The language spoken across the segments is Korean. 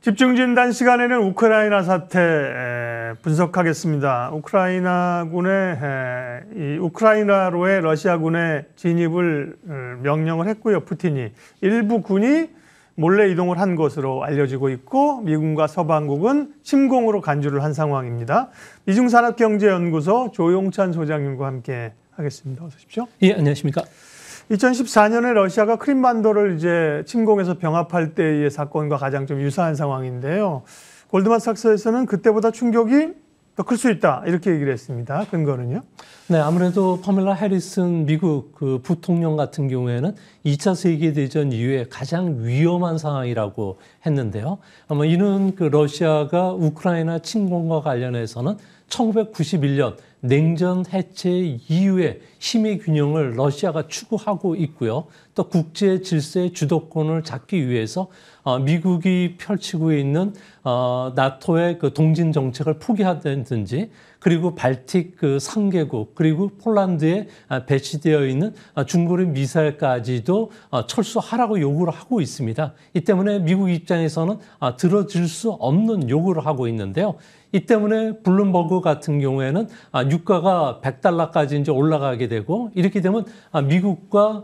집중진단 시간에는 우크라이나 사태 분석하겠습니다. 우크라이나로의 러시아군의 진입을 명령을 했고요. 푸틴이 일부 군이 몰래 이동을 한 것으로 알려지고 있고 미군과 서방국은 침공으로 간주를 한 상황입니다. 미중산업경제연구소 조용찬 소장님과 함께 하겠습니다. 어서 오십시오. 예, 안녕하십니까. 2014년에 러시아가 크림반도를 이제 침공해서 병합할 때의 사건과 가장 좀 유사한 상황인데요. 골드만삭스에서는 그때보다 충격이 더 클 수 있다 이렇게 얘기를 했습니다. 근거는요? 네, 아무래도 파멜라 해리슨 미국 부통령 같은 경우에는 2차 세계대전 이후에 가장 위험한 상황이라고 했는데요. 아마 이는 러시아가 우크라이나 침공과 관련해서는 1991년 냉전 해체 이후에 힘의 균형을 러시아가 추구하고 있고요. 또 국제 질서의 주도권을 잡기 위해서 미국이 펼치고 있는 나토의 동진 정책을 포기하든지 그리고 발틱 3개국 그리고 폴란드에 배치되어 있는 중거리 미사일까지도 철수하라고 요구를 하고 있습니다. 이 때문에 미국 입장에서는 들어줄 수 없는 요구를 하고 있는데요. 이 때문에 블룸버그 같은 경우에는 유가가 $100까지 이제 올라가게 되고 이렇게 되면 미국과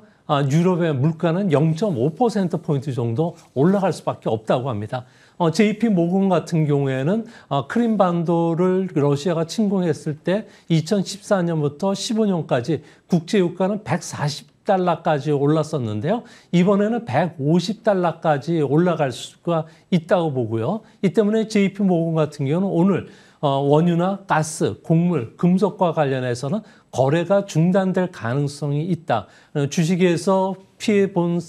유럽의 물가는 0.5%포인트 정도 올라갈 수밖에 없다고 합니다. JP 모건 같은 경우에는 크림반도를 러시아가 침공했을 때 2014년부터 15년까지 국제유가는 $140까지 올랐었는데요. 이번에는 $150까지 올라갈 수가 있다고 보고요. 이 때문에 JP 모건 같은 경우는 오늘 원유나 가스, 곡물, 금속과 관련해서는 거래가 중단될 가능성이 있다. 주식에서 피해본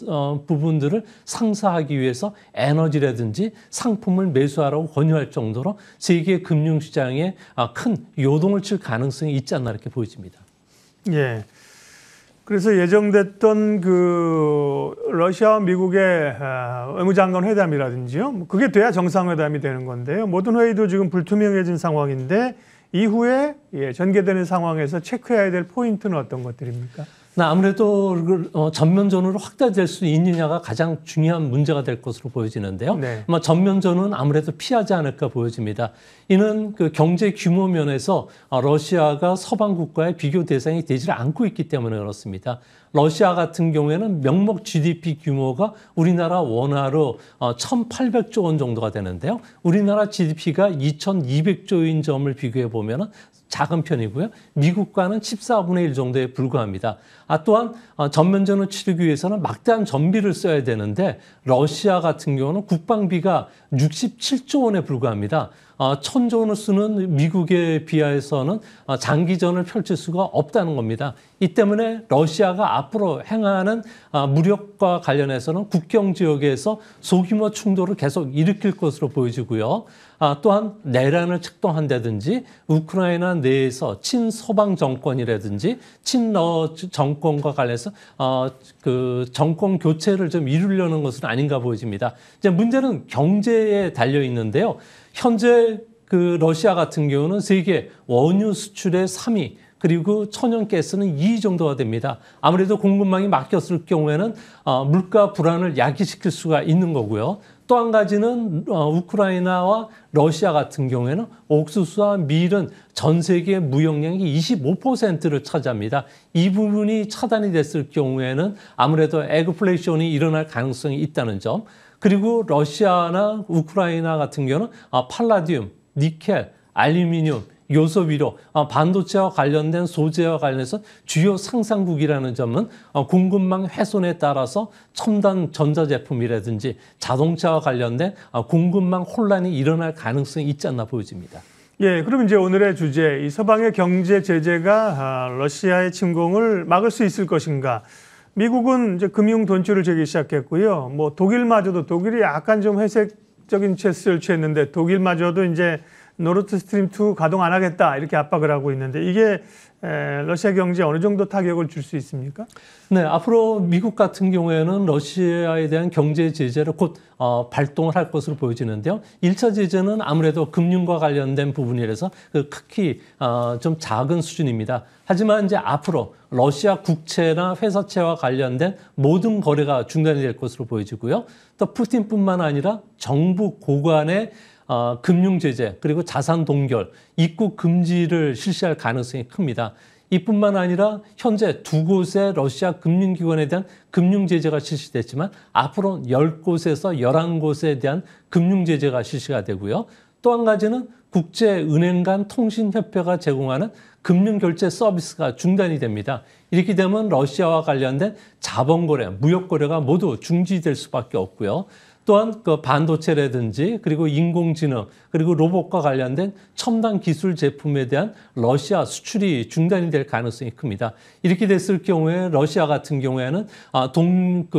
부분들을 상쇄하기 위해서 에너지라든지 상품을 매수하라고 권유할 정도로 세계 금융시장에 큰 요동을 칠 가능성이 있지 않나 이렇게 보여집니다. 예. 그래서 예정됐던 러시아와 미국의 외무장관 회담이라든지요. 그게 돼야 정상회담이 되는 건데요. 모든 회의도 지금 불투명해진 상황인데 이후에 전개되는 상황에서 체크해야 될 포인트는 어떤 것들입니까? 아무래도 전면전으로 확대될 수 있느냐가 가장 중요한 문제가 될 것으로 보여지는데요. 네. 전면전은 아무래도 피하지 않을까 보여집니다. 이는 경제 규모 면에서 러시아가 서방 국가의 비교 대상이 되지 않고 있기 때문에 그렇습니다. 러시아 같은 경우에는 명목 GDP 규모가 우리나라 원화로 1,800조 원 정도가 되는데요. 우리나라 GDP가 2,200조인 점을 비교해 보면 작은 편이고요. 미국과는 14분의 1 정도에 불과합니다. 또한 전면전을 치르기 위해서는 막대한 전비를 써야 되는데 러시아 같은 경우는 국방비가 67조 원에 불과합니다. 1,000조 원을 쓰는 미국에 비해서는 장기전을 펼칠 수가 없다는 겁니다. 이 때문에 러시아가 앞으로 행하는 무력과 관련해서는 국경 지역에서 소규모 충돌을 계속 일으킬 것으로 보여지고요. 또한 내란을 책동한다든지 우크라이나 내에서 친서방 정권이라든지 친러 정권과 관련해서 정권 교체를 좀 이루려는 것은 아닌가 보여집니다. 이제 문제는 경제에 달려 있는데요. 현재 러시아 같은 경우는 세계 원유 수출의 3위 그리고 천연가스는 2위 정도가 됩니다. 아무래도 공급망이 막혔을 경우에는 물가 불안을 야기시킬 수가 있는 거고요. 또 한 가지는 우크라이나와 러시아 같은 경우에는 옥수수와 밀은 전 세계 무역량의 25%를 차지합니다. 이 부분이 차단이 됐을 경우에는 아무래도 에그플레이션이 일어날 가능성이 있다는 점. 그리고 러시아나 우크라이나 같은 경우는 팔라디움, 니켈, 알루미늄, 요소 위로 반도체와 관련된 소재와 관련해서 주요 상상국이라는 점은 공급망 훼손에 따라서 첨단 전자제품이라든지 자동차와 관련된 공급망 혼란이 일어날 가능성이 있지 않나 보여집니다. 예, 그럼 이제 오늘의 주제, 이 서방의 경제 제재가 러시아의 침공을 막을 수 있을 것인가? 미국은 이제 금융 돈줄을 재기 시작했고요. 독일이 약간 좀 회색적인 체스를 취했는데 독일마저도 이제 노르트 스트림 2 가동 안 하겠다 이렇게 압박을 하고 있는데 이게 러시아 경제에 어느 정도 타격을 줄 수 있습니까? 네, 앞으로 미국 같은 경우에는 러시아에 대한 경제 제재를 곧 발동을 할 것으로 보여지는데요. 1차 제재는 아무래도 금융과 관련된 부분이라서 극히 좀 작은 수준입니다. 하지만 이제 앞으로 러시아 국채나 회사채와 관련된 모든 거래가 중단이 될 것으로 보여지고요. 또 푸틴뿐만 아니라 정부 고관의 금융 제재 그리고 자산 동결, 입국 금지를 실시할 가능성이 큽니다. 이뿐만 아니라 현재 2곳의 러시아 금융기관에 대한 금융 제재가 실시됐지만 앞으로 10곳에서 11곳에 대한 금융 제재가 실시가 되고요. 또 한 가지는 국제은행 간 통신협회가 제공하는 금융결제 서비스가 중단이 됩니다. 이렇게 되면 러시아와 관련된 자본거래, 무역거래가 모두 중지될 수밖에 없고요. 또한 그 반도체라든지 그리고 인공지능 그리고 로봇과 관련된 첨단 기술 제품에 대한 러시아 수출이 중단이 될 가능성이 큽니다. 이렇게 됐을 경우에 러시아 같은 경우에는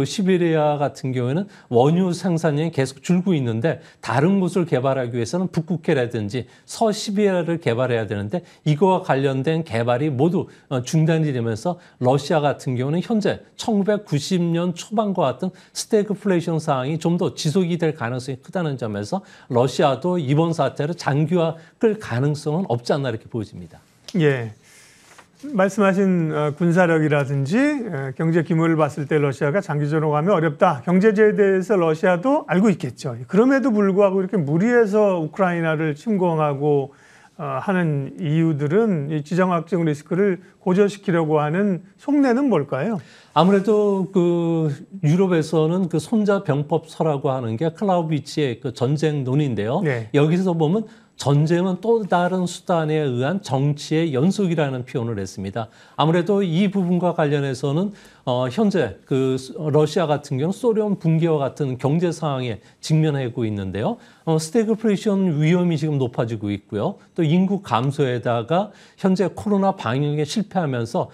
시베리아 같은 경우에는 원유 생산량이 계속 줄고 있는데 다른 곳을 개발하기 위해서는 북극해라든지 서시베리아를 개발해야 되는데 이거와 관련된 개발이 모두 중단이 되면서 러시아 같은 경우는 현재 1990년 초반과 같은 스태그플레이션 상황이 좀 더 지속이 될 가능성이 크다는 점에서 러시아도 이번 사태를 장기화 끌 가능성은 없지 않나 이렇게 보여집니다. 예. 말씀하신 군사력이라든지 경제 규모를 봤을 때 러시아가 장기적으로 가면 어렵다. 경제제에 대해서 러시아도 알고 있겠죠. 그럼에도 불구하고 이렇게 무리해서 우크라이나를 침공하고 하는 이유들은 이 지정학적 리스크를 고조시키려고 하는 속내는 뭘까요? 아무래도 그 유럽에서는 그 손자병법서라고 하는 게 클라우비치의 그 전쟁 논인데요. 네. 여기서 보면 전쟁은 또 다른 수단에 의한 정치의 연속이라는 표현을 했습니다. 아무래도 이 부분과 관련해서는 현재 그 러시아 같은 경우는 소련 붕괴와 같은 경제 상황에 직면하고 있는데요. 스태그플레이션 위험이 지금 높아지고 있고요. 또 인구 감소에다가 현재 코로나 방역에 실패하면서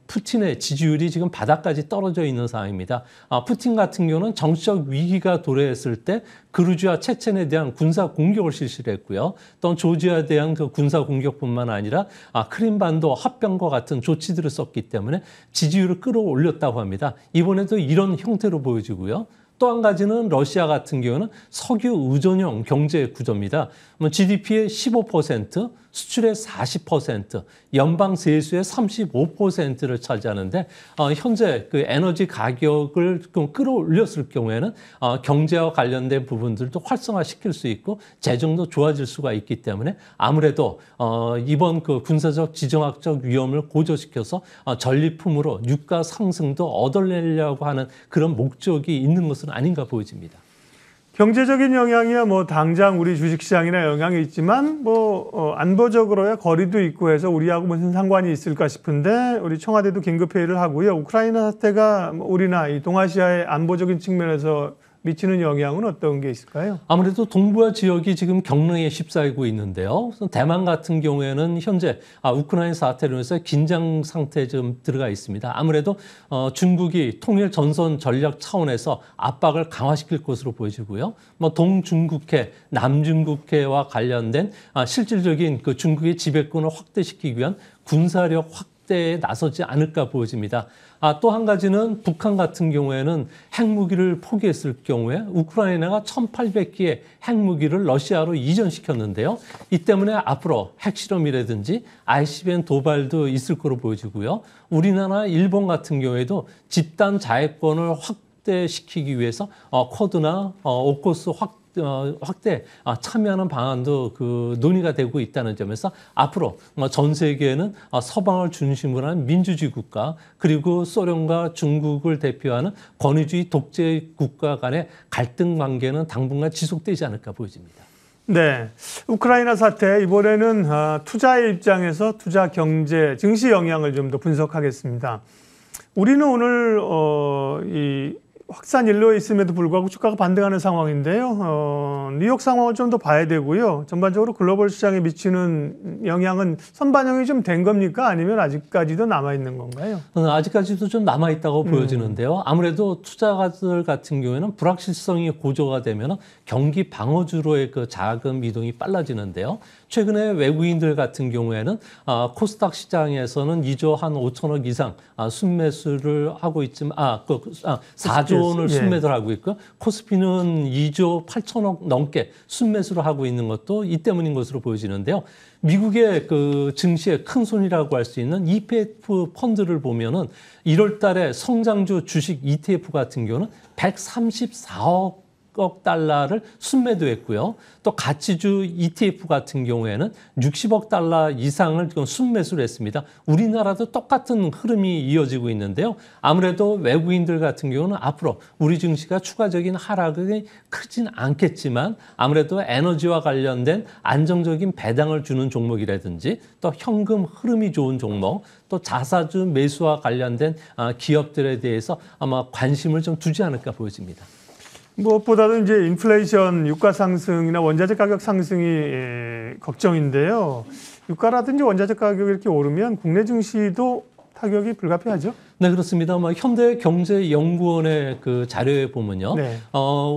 푸틴의 지지율이 지금 바닥까지 떨어져 있는 상황입니다. 푸틴 같은 경우는 정치적 위기가 도래했을 때 그루지아, 체첸에 대한 군사 공격을 실시를 했고요. 또 조지아에 대한 그 군사 공격뿐만 아니라 크림반도 합병과 같은 조치들을 썼기 때문에 지지율을 끌어올렸다고 합니다. 이번에도 이런 형태로 보여지고요. 또 한 가지는 러시아 같은 경우는 석유 의존형 경제 구조입니다. GDP의 15%, 수출의 40%, 연방 세수의 35%를 차지하는데 현재 그 에너지 가격을 끌어올렸을 경우에는 경제와 관련된 부분들도 활성화시킬 수 있고 재정도 좋아질 수가 있기 때문에 아무래도 이번 그 군사적 지정학적 위험을 고조시켜서 전리품으로 유가 상승도 얻어내려고 하는 그런 목적이 있는 것은 아닌가 보여집니다. 경제적인 영향이야 뭐 당장 우리 주식시장이나 영향이 있지만 뭐 안보적으로야 거리도 있고 해서 우리하고 무슨 상관이 있을까 싶은데 우리 청와대도 긴급회의를 하고요. 우크라이나 사태가 우리나 이 동아시아의 안보적인 측면에서 미치는 영향은 어떤 게 있을까요? 아무래도 동북아 지역이 지금 경랑에 휩싸이고 있는데요. 대만 같은 경우에는 현재 우크라이나 사태로 인해서 긴장 상태에 좀 들어가 있습니다. 아무래도 중국이 통일 전선 전략 차원에서 압박을 강화시킬 것으로 보여지고요. 뭐 동중국해, 남중국해와 관련된 실질적인 그 중국의 지배권을 확대시키기 위한 군사력 확대에 나서지 않을까 보여집니다. 또 한 가지는 북한 같은 경우에는 핵무기를 포기했을 경우에 우크라이나가 1,800기의 핵무기를 러시아로 이전시켰는데요. 이 때문에 앞으로 핵실험이라든지 ICBM 도발도 있을 거로 보여지고요. 우리나라, 일본 같은 경우에도 집단 자해권을 확대시키기 위해서 쿼드나 오코스 확대 참여하는 방안도 그 논의가 되고 있다는 점에서 앞으로 전 세계에는 서방을 중심으로 한 민주주의 국가 그리고 소련과 중국을 대표하는 권위주의 독재 국가 간의 갈등 관계는 당분간 지속되지 않을까 보여집니다. 네, 우크라이나 사태 이번에는 투자의 입장에서 투자 경제 증시 영향을 좀 더 분석하겠습니다. 우리는 오늘 확산 일로에 있음에도 불구하고 주가가 반등하는 상황인데요. 뉴욕 상황을 좀 더 봐야 되고요. 전반적으로 글로벌 시장에 미치는 영향은 선반영이 좀 된 겁니까? 아니면 아직까지도 남아있는 건가요? 아직까지도 좀 남아있다고 보여지는데요. 아무래도 투자가들 같은 경우에는 불확실성이 고조가 되면 경기 방어주로의 그 자금 이동이 빨라지는데요. 최근에 외국인들 같은 경우에는 코스닥 시장에서는 2조 한 5천억 이상 순매수를 하고 있지만 4조 원을 순매도를 하고 있고 코스피는 2조 8천억 넘게 순매수를 하고 있는 것도 이 때문인 것으로 보여지는데요. 미국의 그 증시의 큰 손이라고 할 수 있는 ETF 펀드를 보면은 1월 달에 성장주 주식 ETF 같은 경우는 134억 달러를 순매도했고요. 또 가치주 ETF 같은 경우에는 60억 달러 이상을 순매수를 했습니다. 우리나라도 똑같은 흐름이 이어지고 있는데요. 아무래도 외국인들 같은 경우는 앞으로 우리 증시가 추가적인 하락이 크진 않겠지만 아무래도 에너지와 관련된 안정적인 배당을 주는 종목이라든지 또 현금 흐름이 좋은 종목 또 자사주 매수와 관련된 기업들에 대해서 아마 관심을 좀 두지 않을까 보여집니다. 무엇보다도 이제 인플레이션, 유가 상승이나 원자재 가격 상승이 걱정인데요. 유가라든지 원자재 가격이 이렇게 오르면 국내 증시도 타격이 불가피하죠? 네, 그렇습니다. 현대경제연구원의 그 자료에 보면요. 네.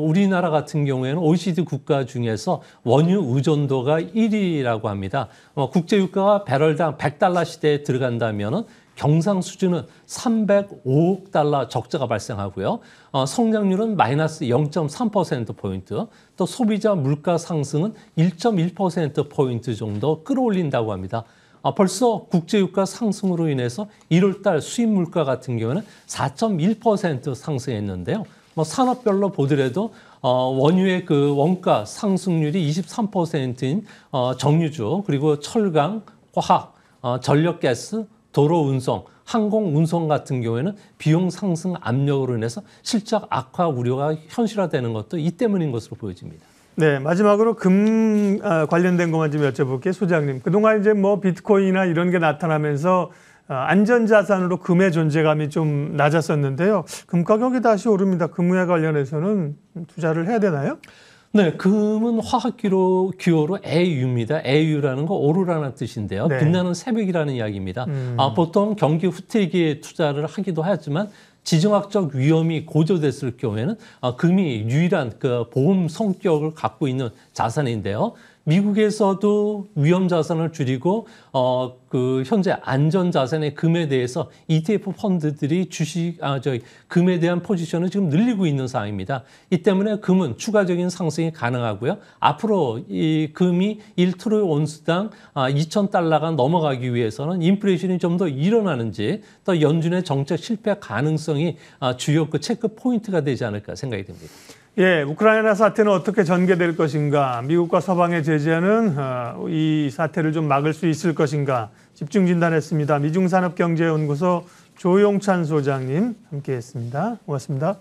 우리나라 같은 경우에는 OECD 국가 중에서 원유 의존도가 1위라고 합니다. 국제유가가 배럴당 100달러 시대에 들어간다면은 경상 수준은 305억 달러 적자가 발생하고요. 성장률은 마이너스 0.3%포인트, 또 소비자 물가 상승은 1.1%포인트 정도 끌어올린다고 합니다. 벌써 국제유가 상승으로 인해서 1월 달 수입 물가 같은 경우는 4.1% 상승했는데요. 산업별로 보더라도 원유의 그 원가 상승률이 23%인 정유주, 그리고 철강, 화학, 전력가스, 도로 운송, 항공 운송 같은 경우에는 비용 상승 압력으로 인해서 실적 악화 우려가 현실화되는 것도 이 때문인 것으로 보여집니다. 네, 마지막으로 금 관련된 것만 좀 여쭤볼게요, 소장님. 그동안 이제 비트코인이나 이런 게 나타나면서 안전자산으로 금의 존재감이 좀 낮았었는데요. 금 가격이 다시 오릅니다. 금에 관련해서는 투자를 해야 되나요? 네, 금은 화학 기호로 AU입니다. AU라는 거 오르라는 뜻인데요. 네. 빛나는 새벽이라는 이야기입니다. 보통 경기 후퇴기에 투자를 하기도 하지만 지정학적 위험이 고조됐을 경우에는 금이 유일한 그 보험 성격을 갖고 있는 자산인데요. 미국에서도 위험 자산을 줄이고 현재 안전 자산의 금에 대해서 ETF 펀드들이 금에 대한 포지션을 지금 늘리고 있는 상황입니다. 이 때문에 금은 추가적인 상승이 가능하고요. 앞으로 이 금이 1트로이 온스당 2,000달러가 넘어가기 위해서는 인플레이션이 좀 더 일어나는지 또 연준의 정책 실패 가능성이 주요 그 체크 포인트가 되지 않을까 생각이 듭니다. 예, 우크라이나 사태는 어떻게 전개될 것인가? 미국과 서방의 제재는 이 사태를 좀 막을 수 있을 것인가? 집중 진단했습니다. 미중산업경제연구소 조용찬 소장님 함께했습니다. 고맙습니다.